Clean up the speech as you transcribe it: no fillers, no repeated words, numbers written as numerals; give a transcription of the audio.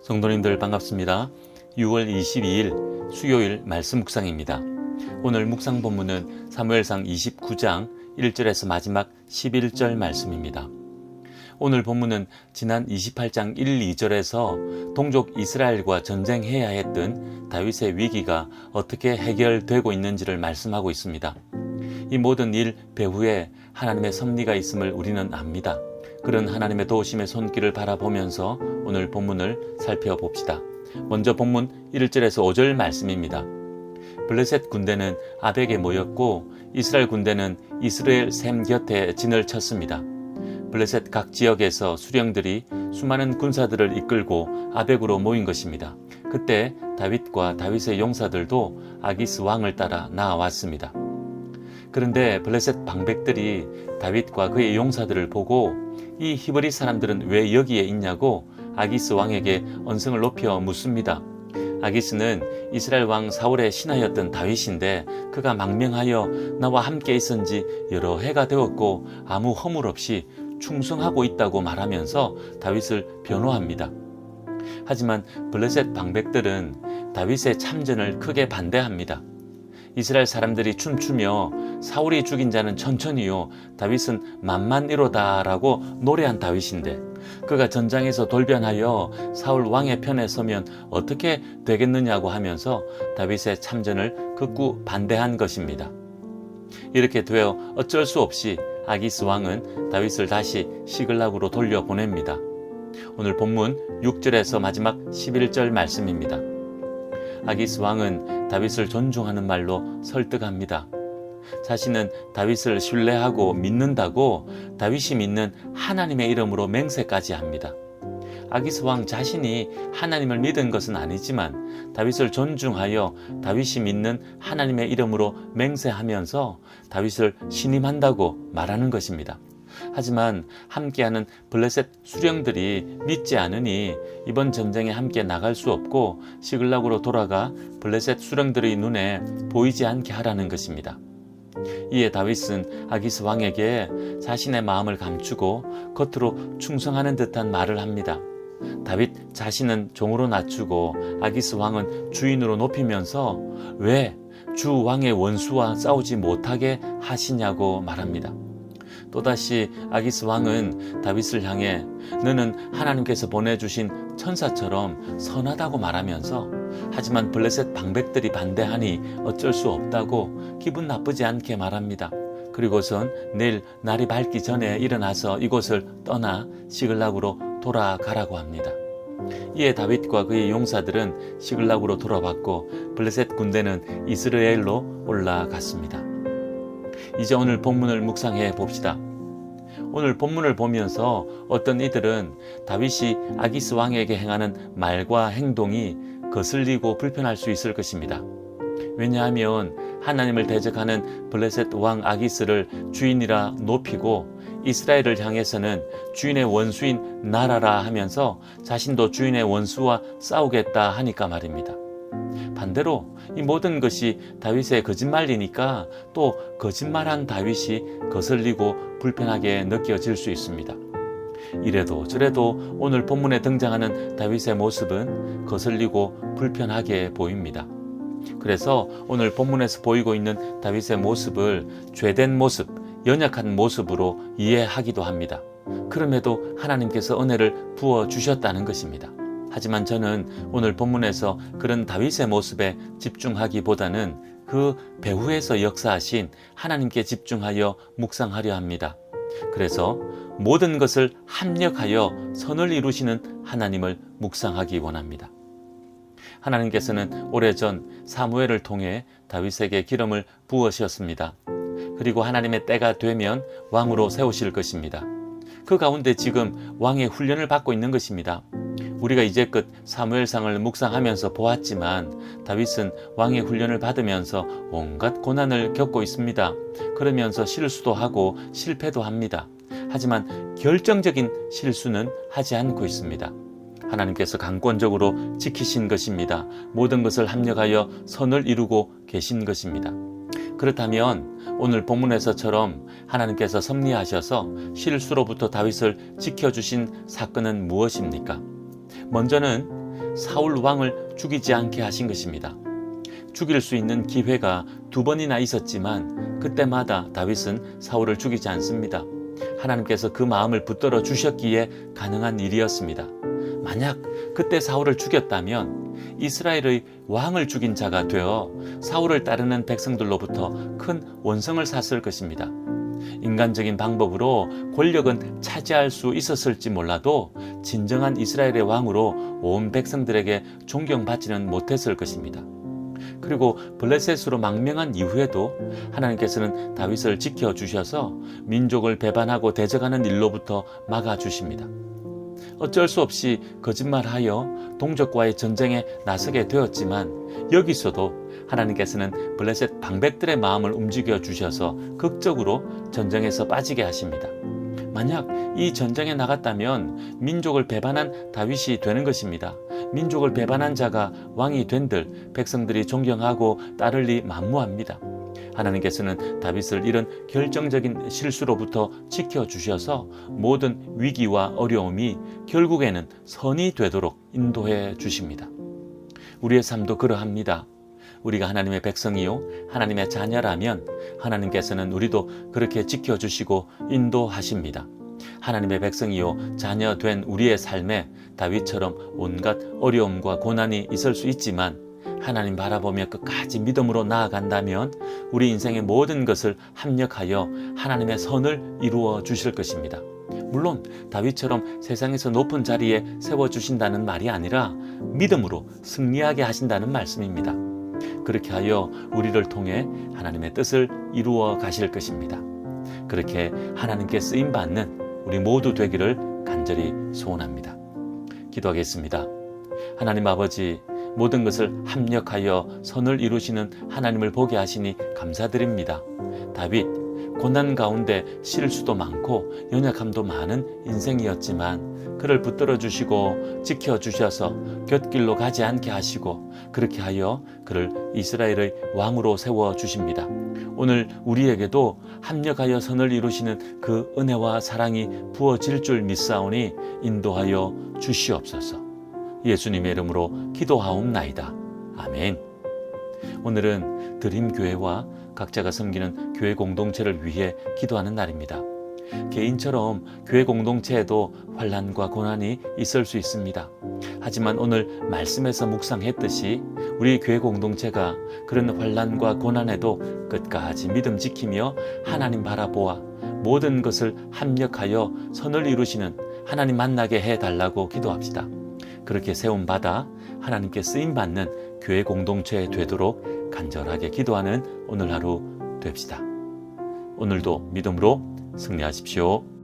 성도님들 반갑습니다. 6월 22일 수요일 말씀 묵상입니다. 오늘 묵상 본문은 사무엘상 29장 1절에서 마지막 11절 말씀입니다. 오늘 본문은 지난 28장 1, 2절에서 동족 이스라엘과 전쟁해야 했던 다윗의 위기가 어떻게 해결되고 있는지를 말씀하고 있습니다. 이 모든 일 배후에 하나님의 섭리가 있음을 우리는 압니다. 그런 하나님의 도우심의 손길을 바라보면서 오늘 본문을 살펴봅시다. 먼저 본문 1절에서 5절 말씀입니다. 블레셋 군대는 아벡에 모였고 이스라엘 군대는 이스라엘 샘 곁에 진을 쳤습니다. 블레셋 각 지역에서 수령들이 수많은 군사들을 이끌고 아벡으로 모인 것입니다. 그때 다윗과 다윗의 용사들도 아기스 왕을 따라 나아왔습니다. 그런데 블레셋 방백들이 다윗과 그의 용사들을 보고 이 히브리 사람들은 왜 여기에 있냐고 아기스 왕에게 언성을 높여 묻습니다. 아기스는 이스라엘 왕 사울의 신하였던 다윗인데 그가 망명하여 나와 함께 있은 지 여러 해가 되었고 아무 허물 없이 충성하고 있다고 말하면서 다윗을 변호합니다. 하지만 블레셋 방백들은 다윗의 참전을 크게 반대합니다. 이스라엘 사람들이 춤추며 사울이 죽인 자는 천천히요 다윗은 만만이로다 라고 노래한 다윗인데 그가 전장에서 돌변하여 사울 왕의 편에 서면 어떻게 되겠느냐고 하면서 다윗의 참전을 극구 반대한 것입니다. 이렇게 되어 어쩔 수 없이 아기스 왕은 다윗을 다시 시글락으로 돌려보냅니다. 오늘 본문 6절에서 마지막 11절 말씀입니다. 아기스 왕은 다윗을 존중하는 말로 설득합니다. 자신은 다윗을 신뢰하고 믿는다고 다윗이 믿는 하나님의 이름으로 맹세까지 합니다. 아기스 왕 자신이 하나님을 믿은 것은 아니지만 다윗을 존중하여 다윗이 믿는 하나님의 이름으로 맹세하면서 다윗을 신임한다고 말하는 것입니다. 하지만 함께하는 블레셋 수령들이 믿지 않으니 이번 전쟁에 함께 나갈 수 없고 시글락으로 돌아가 블레셋 수령들의 눈에 보이지 않게 하라는 것입니다. 이에 다윗은 아기스 왕에게 자신의 마음을 감추고 겉으로 충성하는 듯한 말을 합니다. 다윗 자신은 종으로 낮추고 아기스 왕은 주인으로 높이면서 왜 주 왕의 원수와 싸우지 못하게 하시냐고 말합니다. 또다시 아기스 왕은 다윗을 향해 너는 하나님께서 보내주신 천사처럼 선하다고 말하면서 하지만 블레셋 방백들이 반대하니 어쩔 수 없다고 기분 나쁘지 않게 말합니다. 그리고선 내일 날이 밝기 전에 일어나서 이곳을 떠나 시글락으로 돌아가라고 합니다. 이에 다윗과 그의 용사들은 시글락으로 돌아왔고 블레셋 군대는 이스라엘로 올라갔습니다. 이제 오늘 본문을 묵상해 봅시다. 오늘 본문을 보면서 어떤 이들은 다윗이 아기스 왕에게 행하는 말과 행동이 거슬리고 불편할 수 있을 것입니다. 왜냐하면 하나님을 대적하는 블레셋 왕 아기스를 주인이라 높이고 이스라엘을 향해서는 주인의 원수인 나라라 하면서 자신도 주인의 원수와 싸우겠다 하니까 말입니다. 반대로 이 모든 것이 다윗의 거짓말이니까 또 거짓말한 다윗이 거슬리고 불편하게 느껴질 수 있습니다. 이래도 저래도 오늘 본문에 등장하는 다윗의 모습은 거슬리고 불편하게 보입니다. 그래서 오늘 본문에서 보이고 있는 다윗의 모습을 죄된 모습, 연약한 모습으로 이해하기도 합니다. 그럼에도 하나님께서 은혜를 부어주셨다는 것입니다. 하지만 저는 오늘 본문에서 그런 다윗의 모습에 집중하기보다는 그 배후에서 역사하신 하나님께 집중하여 묵상하려 합니다. 그래서 모든 것을 합력하여 선을 이루시는 하나님을 묵상하기 원합니다. 하나님께서는 오래전 사무엘을 통해 다윗에게 기름을 부으셨습니다. 그리고 하나님의 때가 되면 왕으로 세우실 것입니다. 그 가운데 지금 왕의 훈련을 받고 있는 것입니다. 우리가 이제껏 사무엘상을 묵상하면서 보았지만 다윗은 왕의 훈련을 받으면서 온갖 고난을 겪고 있습니다. 그러면서 실수도 하고 실패도 합니다. 하지만 결정적인 실수는 하지 않고 있습니다. 하나님께서 강권적으로 지키신 것입니다. 모든 것을 합력하여 선을 이루고 계신 것입니다. 그렇다면 오늘 본문에서처럼 하나님께서 섭리하셔서 실수로부터 다윗을 지켜주신 사건은 무엇입니까? 먼저는 사울 왕을 죽이지 않게 하신 것입니다. 죽일 수 있는 기회가 2번이나 있었지만 그때마다 다윗은 사울을 죽이지 않습니다. 하나님께서 그 마음을 붙들어 주셨기에 가능한 일이었습니다. 만약 그때 사울을 죽였다면 이스라엘의 왕을 죽인 자가 되어 사울을 따르는 백성들로부터 큰 원성을 샀을 것입니다. 인간적인 방법으로 권력은 차지할 수 있었을지 몰라도 진정한 이스라엘의 왕으로 온 백성들에게 존경받지는 못했을 것입니다. 그리고 블레셋으로 망명한 이후에도 하나님께서는 다윗을 지켜주셔서 민족을 배반하고 대적하는 일로부터 막아주십니다. 어쩔 수 없이 거짓말하여 동족과의 전쟁에 나서게 되었지만 여기서도 하나님께서는 블레셋 방백들의 마음을 움직여 주셔서 극적으로 전쟁에서 빠지게 하십니다. 만약 이 전쟁에 나갔다면 민족을 배반한 다윗이 되는 것입니다. 민족을 배반한 자가 왕이 된들 백성들이 존경하고 따르리 만무합니다. 하나님께서는 다윗을 이런 결정적인 실수로부터 지켜주셔서 모든 위기와 어려움이 결국에는 선이 되도록 인도해 주십니다. 우리의 삶도 그러합니다. 우리가 하나님의 백성이요 하나님의 자녀라면 하나님께서는 우리도 그렇게 지켜주시고 인도하십니다. 하나님의 백성이요 자녀 된 우리의 삶에 다윗처럼 온갖 어려움과 고난이 있을 수 있지만 하나님 바라보며 끝까지 믿음으로 나아간다면 우리 인생의 모든 것을 합력하여 하나님의 선을 이루어 주실 것입니다. 물론 다윗처럼 세상에서 높은 자리에 세워주신다는 말이 아니라 믿음으로 승리하게 하신다는 말씀입니다. 그렇게 하여 우리를 통해 하나님의 뜻을 이루어 가실 것입니다. 그렇게 하나님께 쓰임받는 우리 모두 되기를 간절히 소원합니다. 기도하겠습니다. 하나님 아버지, 모든 것을 합력하여 선을 이루시는 하나님을 보게 하시니 감사드립니다. 다윗, 고난 가운데 실수도 많고 연약함도 많은 인생이었지만 그를 붙들어 주시고 지켜주셔서 곁길로 가지 않게 하시고 그렇게 하여 그를 이스라엘의 왕으로 세워주십니다. 오늘 우리에게도 합력하여 선을 이루시는 그 은혜와 사랑이 부어질 줄 믿사오니 인도하여 주시옵소서. 예수님의 이름으로 기도하옵나이다. 아멘. 오늘은 드림교회와 각자가 섬기는 교회 공동체를 위해 기도하는 날입니다. 개인처럼 교회 공동체에도 환난과 고난이 있을 수 있습니다. 하지만 오늘 말씀에서 묵상했듯이 우리 교회 공동체가 그런 환난과 고난에도 끝까지 믿음 지키며 하나님 바라보아 모든 것을 합력하여 선을 이루시는 하나님 만나게 해달라고 기도합시다. 그렇게 세움받아 하나님께 쓰임받는 교회 공동체 되도록 간절하게 기도하는 오늘 하루 됩시다. 오늘도 믿음으로 승리하십시오.